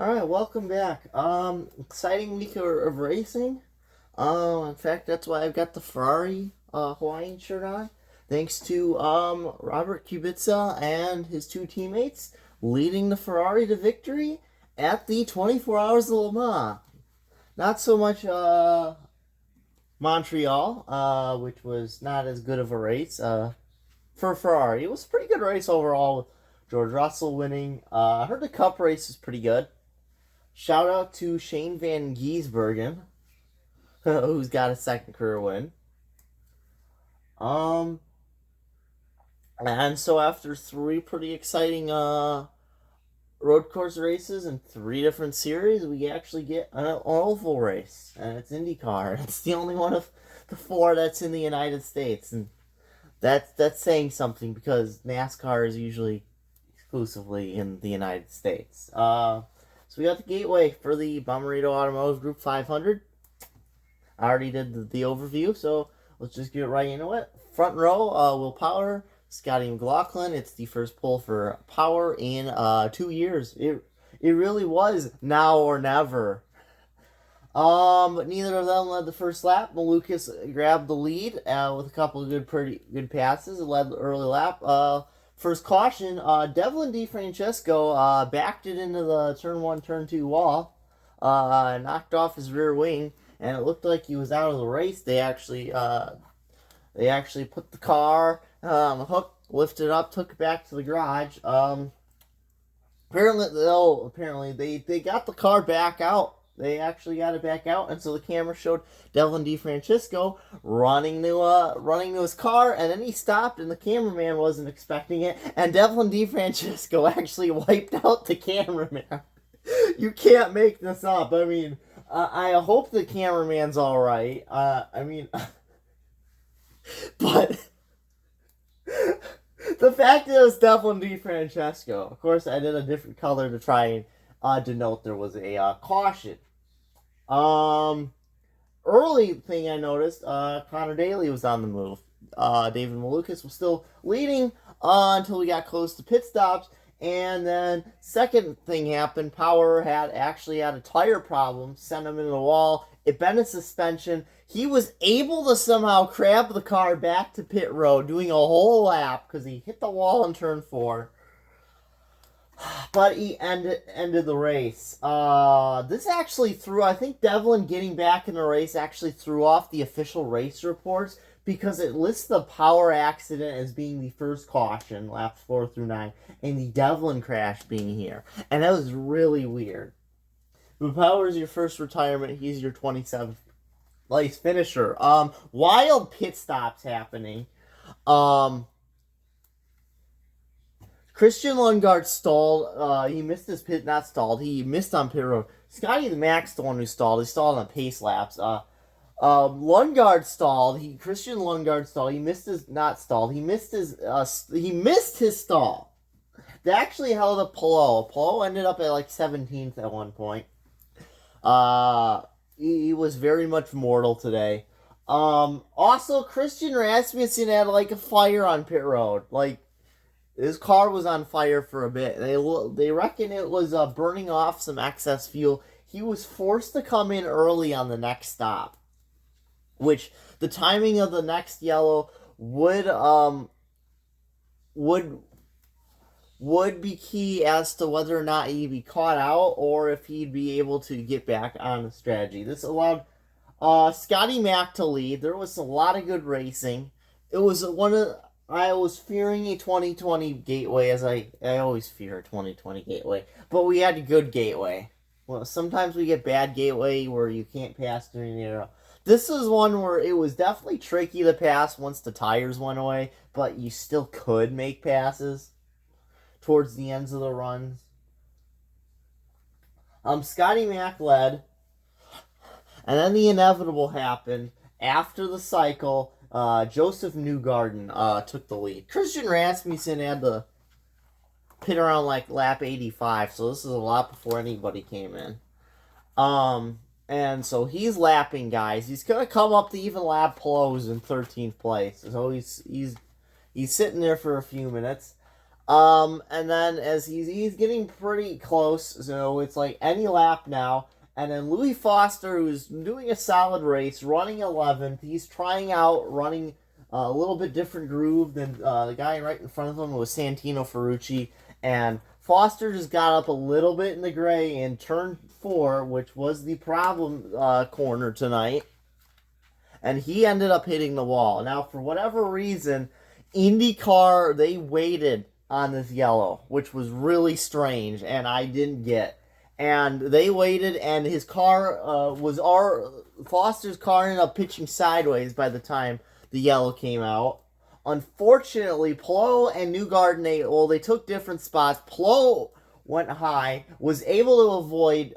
Alright, welcome back. Exciting week of racing. In fact, that's why I've got the Ferrari Hawaiian shirt on. Thanks to Robert Kubica and his two teammates leading the Ferrari to victory at the 24 Hours of Le Mans. Not so much Montreal, which was not as good of a race for Ferrari. It was a pretty good race overall with George Russell winning. I heard the Cup race is pretty good. Shout out to Shane Van Gisbergen, who's got a second career win. Um, and so after three pretty exciting road course races and three different series, we actually get an oval race, and it's IndyCar. It's the only one of the four that's in the United States, and that's saying something because NASCAR is usually exclusively in the United States. So we got the gateway for the Bommarito Automotive Group 500. I already did the overview, so let's just get right into it. Front row, Will Power, Scotty McLaughlin. It's the first pole for Power in 2 years. It really was now or never. But neither of them led the first lap. Malukas grabbed the lead with a couple of pretty good passes. It led the early lap. First caution, Devlin DeFrancesco backed it into the turn 1, turn 2 wall, knocked off his rear wing, and it looked like he was out of the race. They actually put the car on the hook, lifted it up, took it back to the garage. Apparently they got the car back out. They actually got it back out, and so the camera showed Devlin DeFrancesco running to his car, and then he stopped, and the cameraman wasn't expecting it, and Devlin DeFrancesco actually wiped out the cameraman. You can't make this up. I mean, I hope the cameraman's all right. But the fact is, Devlin DeFrancesco. Of course, I did a different color to try and denote there was a caution. Early thing I noticed, Connor Daly was on the move. David Malukas was still leading until we got close to pit stops. And then second thing happened, Power had a tire problem, sent him into the wall. It bent his suspension. He was able to somehow crab the car back to pit road, doing a whole lap because he hit the wall in turn 4. But he ended the race. This actually I think Devlin getting back in the race actually threw off the official race reports because it lists the Power accident as being the first caution, laps 4 through 9, and the Devlin crash being here. And that was really weird. But Power's your first retirement. He's your 27th place finisher. Wild pit stops happening. Christian Lundgaard stalled. He missed his pit, not stalled. He missed on pit road. Scotty the Mac's the one who stalled. He stalled on pace laps. Lundgaard stalled. Christian Lundgaard stalled. He missed his not stalled. He missed his stall. They actually held up Palou. Palou ended up at like 17th at one point. He was very much mortal today. Also, Christian Rasmussen had like a fire on pit road. Like, his car was on fire for a bit. They reckon it was burning off some excess fuel. He was forced to come in early on the next stop, which the timing of the next yellow would be key as to whether or not he'd be caught out or if he'd be able to get back on the strategy. This allowed Scotty Mac to lead. There was a lot of good racing. It was I was fearing a 2020 gateway, as I always fear a 2020 gateway. But we had a good gateway. Well, sometimes we get bad gateway where you can't pass during the arrow. This is one where it was definitely tricky to pass once the tires went away, but you still could make passes towards the ends of the runs. Scotty Mac led, and then the inevitable happened. After the cycle, Joseph Newgarden took the lead. Christian Rasmussen had to pit around like lap 85, so this is a lot before anybody came in. And so he's lapping guys. He's gonna come up to even lap Palou's in 13th place. So he's sitting there for a few minutes. And then as he's getting pretty close, so it's like any lap now. And then Louis Foster, who's doing a solid race, running 11th. He's trying out running a little bit different groove than the guy right in front of him was Santino Ferrucci. And Foster just got up a little bit in the gray in turn 4, which was the problem corner tonight. And he ended up hitting the wall. Now, for whatever reason, IndyCar, they waited on this yellow, which was really strange, and I didn't get. And they waited, and his car Foster's car ended up pitching sideways by the time the yellow came out. Unfortunately, Plo and Newgarden, they took different spots. Plo went high, was able to avoid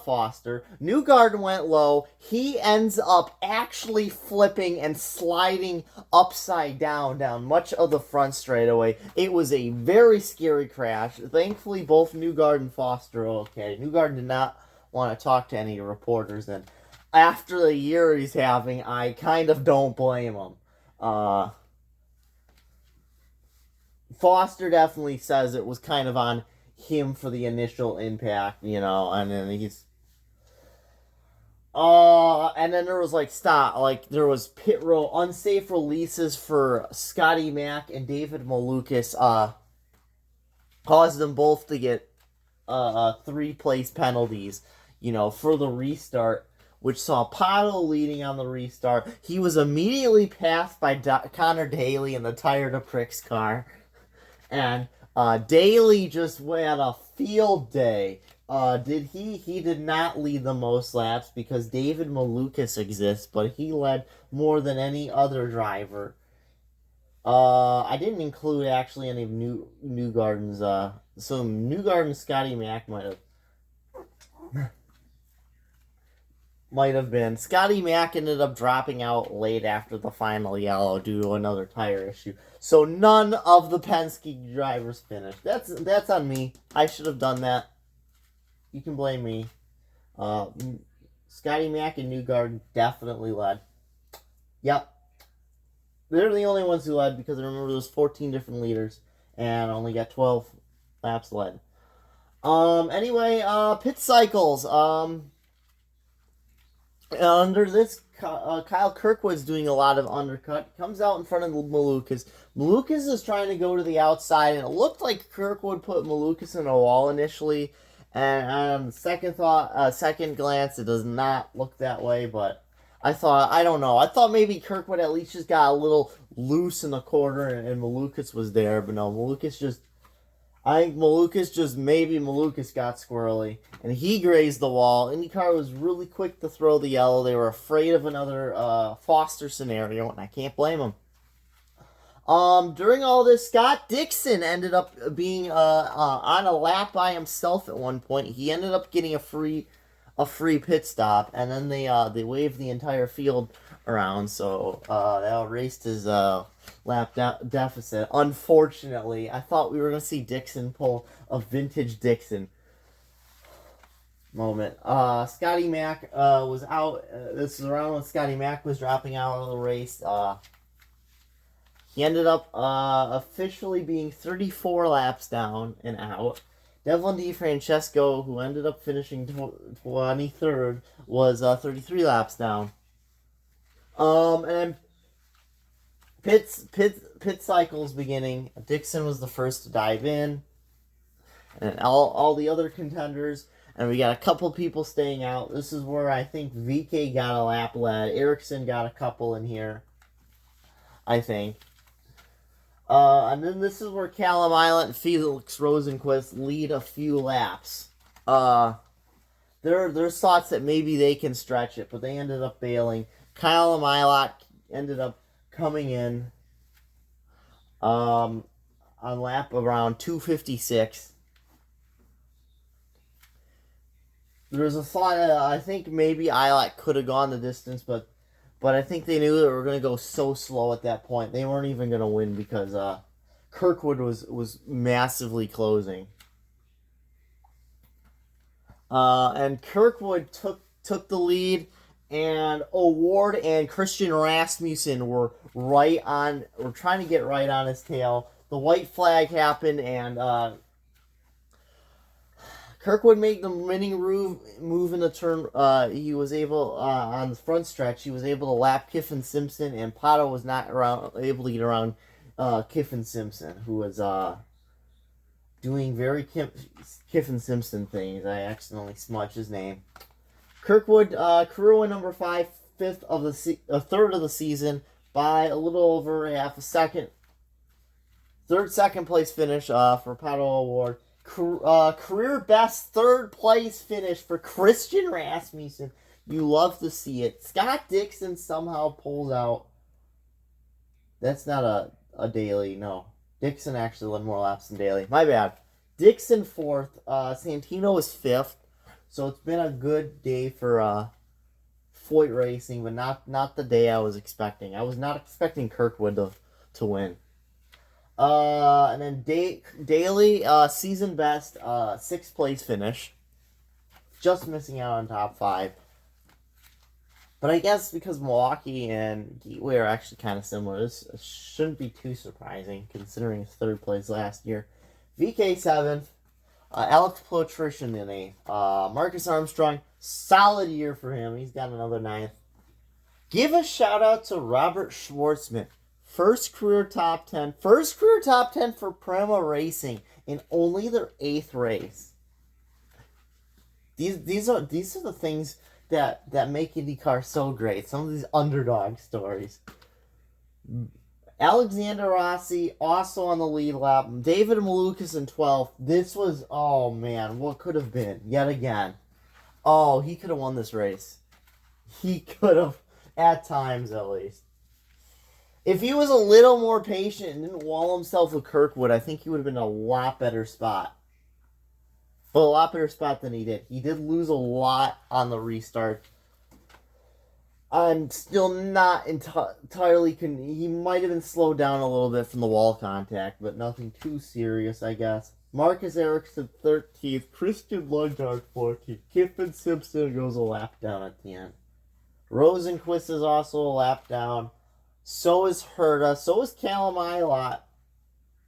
Foster. Newgarden went low. He ends up actually flipping and sliding upside down much of the front straightaway. It was a very scary crash. Thankfully, both Newgarden and Foster are okay. Newgarden did not want to talk to any reporters, and after the year he's having, I kind of don't blame him. Foster definitely says it was kind of on him for the initial impact, and then and then there was there was pit row unsafe releases for Scotty Mack and David Malukas, caused them both to get 3-place penalties, for the restart, which saw Pato leading on the restart. He was immediately passed by Connor Daly in the Tire to Pricks car, and Daly just had a field day. He did not lead the most laps because David Malukas exists, but he led more than any other driver. I didn't include actually any of Newgarden's. So Newgarden, Scotty Mack might have been. Scotty Mack ended up dropping out late after the final yellow due to another tire issue. So none of the Penske drivers finished. That's on me. I should have done that. You can blame me. Scotty Mack and Newgarden definitely led. Yep. They're the only ones who led because I remember there's 14 different leaders and only got 12 laps led. Anyway, pit cycles. Under this, Kyle Kirkwood's doing a lot of undercut. Comes out in front of Malukas. Malukas is trying to go to the outside, and it looked like Kirkwood put Malukas in a wall initially. And on second glance, it does not look that way. But I don't know. I thought maybe Kirkwood at least just got a little loose in the corner, and Malukas was there. But no, I think Malukas got squirrely, and he grazed the wall. IndyCar was really quick to throw the yellow. They were afraid of another Foster scenario, and I can't blame them. During all this, Scott Dixon ended up being on a lap by himself at one point. He ended up getting a free pit stop, and then they waved the entire field around, so that erased his lap deficit. Unfortunately, I thought we were going to see Dixon pull a vintage Dixon moment. Scotty Mack was out. This is around when Scotty Mack was dropping out of the race. He ended up officially being 34 laps down and out. Devlin DeFrancesco, who ended up finishing 23rd, was 33 laps down. And pit cycles beginning. Dixon was the first to dive in, and all the other contenders. And we got a couple people staying out. This is where I think VK got a lap led. Ericsson got a couple in here, I think. And then this is where Callum Islet and Felix Rosenquist lead a few laps. There's thoughts that maybe they can stretch it, but they ended up bailing. Callum Islet ended up coming in on lap around 256. There was a thought I think maybe Islet could have gone the distance, but I think they knew they were going to go so slow at that point. They weren't even going to win because Kirkwood was massively closing. And Kirkwood took the lead, and O'Ward and Christian Rasmussen were trying to get right on his tail. the white flag happened, and Kirkwood made the winning move in the turn. He was able, on the front stretch, he was able to lap Kiffin Simpson, and Pato was not able to get around Kiffin Simpson, who was doing very Kiffin Simpson things. I accidentally smudged his name. Kirkwood, career win number 5, third of the season by a little over half a second. Second place finish for Pato Award. Career best third place finish for Christian Rasmussen. You love to see it. Scott Dixon somehow pulls out. That's not a daily, no. Dixon actually won more laps than Daly. My bad. Dixon 4th. Santino is 5th. So it's been a good day for Foyt Racing, but not the day I was expecting. I was not expecting Kirkwood to win. And then Daly, season best, 6th place finish. Just missing out on top 5. But I guess because Milwaukee and Gateway are actually kind of similar, this shouldn't be too surprising considering his 3rd place last year. VK 7th, Alex Patrician in 8th. Marcus Armstrong, solid year for him. He's got another 9th. Give a shout out to Robert Schwartzman. First career top 10 for Prema Racing in only their 8th race. These are the things that make IndyCar so great. Some of these underdog stories. Alexander Rossi also on the lead lap. David Malukas in 12th. This was, oh man, what could have been yet again. Oh, he could have won this race. He could have, at times at least. If he was a little more patient and didn't wall himself with Kirkwood, I think he would have been in a lot better spot. Well, a lot better spot than he did. He did lose a lot on the restart. I'm still not entirely... He might have been slowed down a little bit from the wall contact, but nothing too serious, I guess. Marcus Ericsson, 13th. Christian Lundgaard, 14th. Kiffin Simpson goes a lap down at the end. Rosenquist is also a lap down. So is Herta. So is Callum Ilott.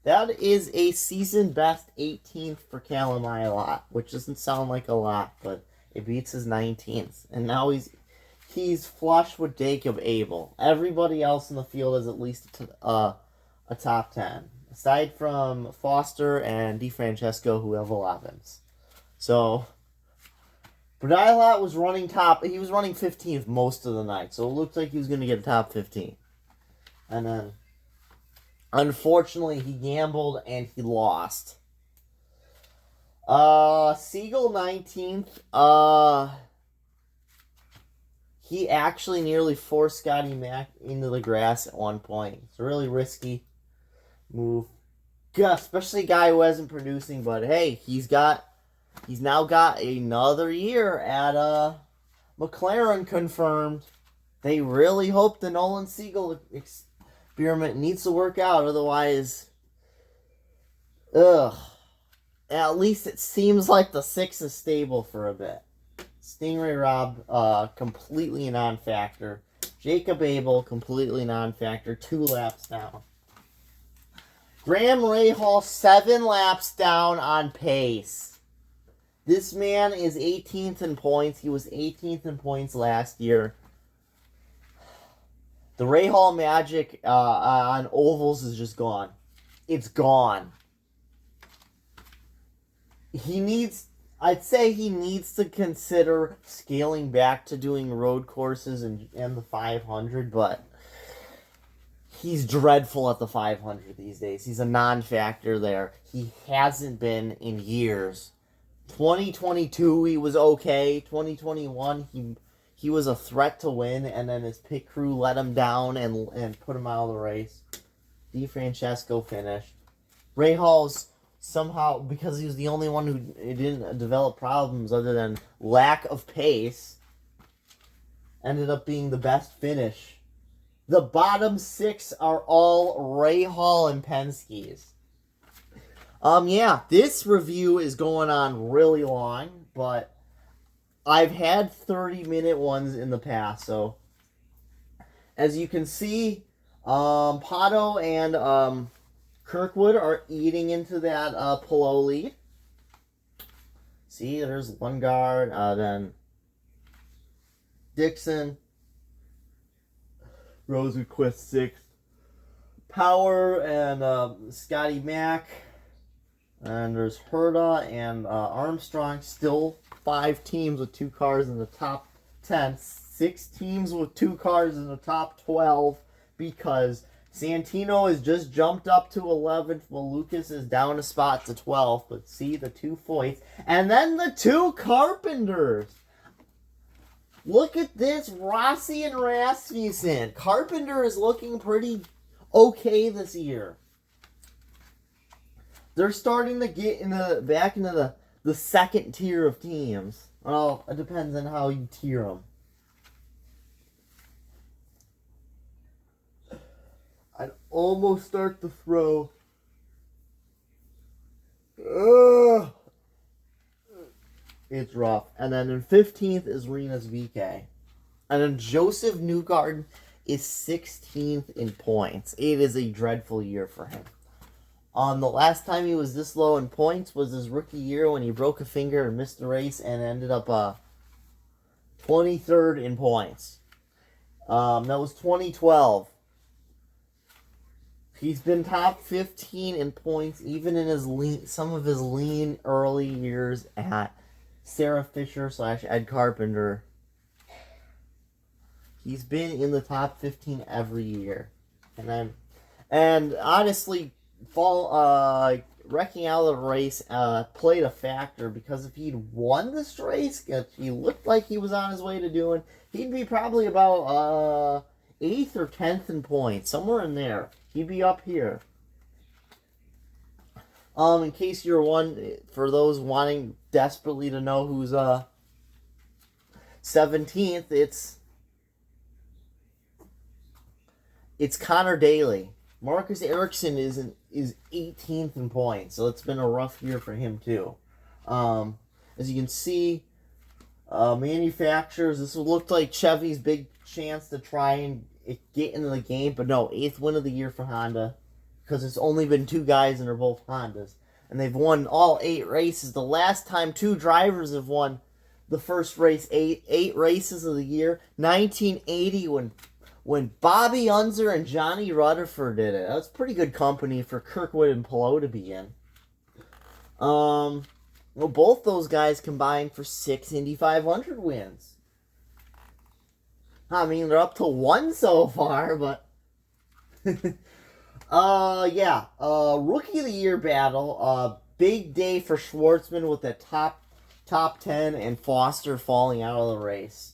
That is a season best 18th for Callum Ilott, which doesn't sound like a lot, but it beats his 19th. And now he's flush with Jacob Abel. Everybody else in the field is at least a top 10, aside from Foster and DeFrancesco, who have 11s. So, but Ilott was running he was running 15th most of the night, so it looked like he was going to get a top 15. And then, unfortunately, he gambled and he lost. Siegel 19th. He actually nearly forced Scotty Mack into the grass at one point. It's a really risky move. Especially a guy who wasn't producing, but hey, he's now got another year at McLaren confirmed. They really hope the Nolan Siegel experiment needs to work out, otherwise, at least it seems like the 6 is stable for a bit. Stingray Robb, completely a non-factor. Jacob Abel, completely non-factor, 2 laps down. Graham Rahal, 7 laps down on pace. This man is 18th in points. He was 18th in points last year. The Rahal magic on ovals is just gone. It's gone. I'd say he needs to consider scaling back to doing road courses and the 500, but he's dreadful at the 500 these days. He's a non-factor there. He hasn't been in years. 2022, he was okay. 2021, he was a threat to win, and then his pit crew let him down and put him out of the race. DeFrancesco finished. Rahal's somehow, because he was the only one who didn't develop problems other than lack of pace, ended up being the best finish. The bottom 6 are all Rahal and Penske's. Yeah, this review is going on really long, but I've had 30-minute ones in the past, so as you can see, Pato and Kirkwood are eating into that Palou lead. See, there's Lundgaard, then Dixon, Rosenquist 6th, Power and Scotty Mack, and there's Herta and Armstrong. Still 5 teams with 2 cars in the top 10, 6 teams with 2 cars in the top 12 because Santino has just jumped up to 11th, while Lucas is down a spot to 12th. But see the 2 Foyts. And then the 2 Carpenters. Look at this, Rossi and Rasmussen. Carpenter is looking pretty okay this year. They're starting to get back into the second tier of teams. Well, it depends on how you tier them. I'd almost start to throw. It's rough. And then in 15th is Rinus VeeKay. And then Joseph Newgarden is 16th in points. It is a dreadful year for him. The last time he was this low in points was his rookie year when he broke a finger and missed the race and ended up 23rd in points. That was 2012. He's been top 15 in points even in his some of his lean early years at Sarah Fisher / Ed Carpenter. He's been in the top 15 every year. And honestly, wrecking out of the race played a factor, because if he'd won this race, if he looked like he was on his way to doing, he'd be probably about 8th or 10th in points, somewhere in there. He'd be up here. In case you're for those wanting desperately to know who's 17th, it's Connor Daly. Marcus Ericsson is 18th in points, so it's been a rough year for him too. As you can see, manufacturers, this looked like Chevy's big chance to try and get into the game, but no, 8th win of the year for Honda, because it's only been 2 guys and they're both Hondas, and they've won all 8 races. The last time 2 drivers have won the first race, 8 races of the year, 1980 when Bobby Unser and Johnny Rutherford did it. That's pretty good company for Kirkwood and Palou to be in. Well, both those guys combined for 6 Indy 500 wins. I mean, they're up to 1 so far, but yeah. Rookie of the Year battle. Big day for Schwartzman with the top 10 and Foster falling out of the race.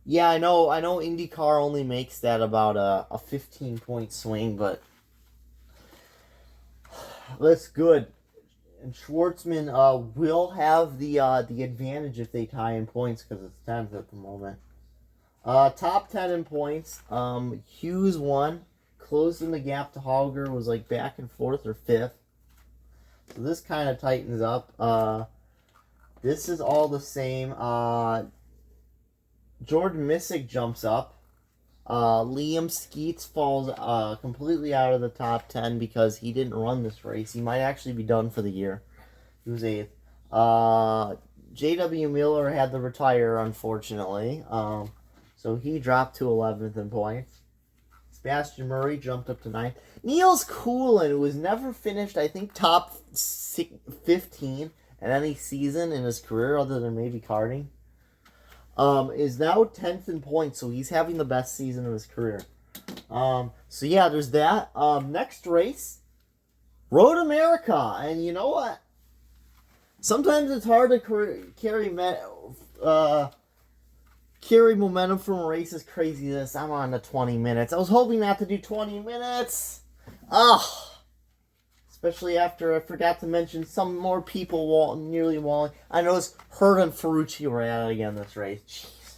Yeah, I know IndyCar only makes that about a 15-point swing, but that's good. And Schwartzman will have the advantage if they tie in points, because it's 10th at the moment. Top 10 in points. Hughes won, closing the gap to Hauger, was like back and forth or 5th. So this kind of tightens up. This is all the same. Jordan Missick jumps up. Liam Skeets falls completely out of the top 10 because he didn't run this race. He might actually be done for the year. He was 8th. J.W. Miller had to retire, unfortunately. So he dropped to 11th in points. Sebastian Murray jumped up to 9th. Niels Coolin, who was never finished, I think, top 15 at any season in his career other than maybe karting, is now 10th in points, so he's having the best season of his career. So yeah, there's that. Next race, Road America, and you know what? Sometimes it's hard to carry momentum from a race as crazy as this. I'm on to 20 minutes. I was hoping not to do 20 minutes. Especially after I forgot to mention some more people nearly walling. I noticed Hurt and Ferrucci were at it again this race. Jeez.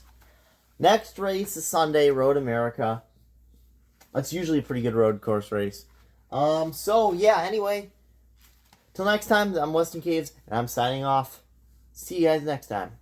Next race is Sunday, Road America. That's usually a pretty good road course race. So, yeah, anyway. Till next time, I'm Weston Caves, and I'm signing off. See you guys next time.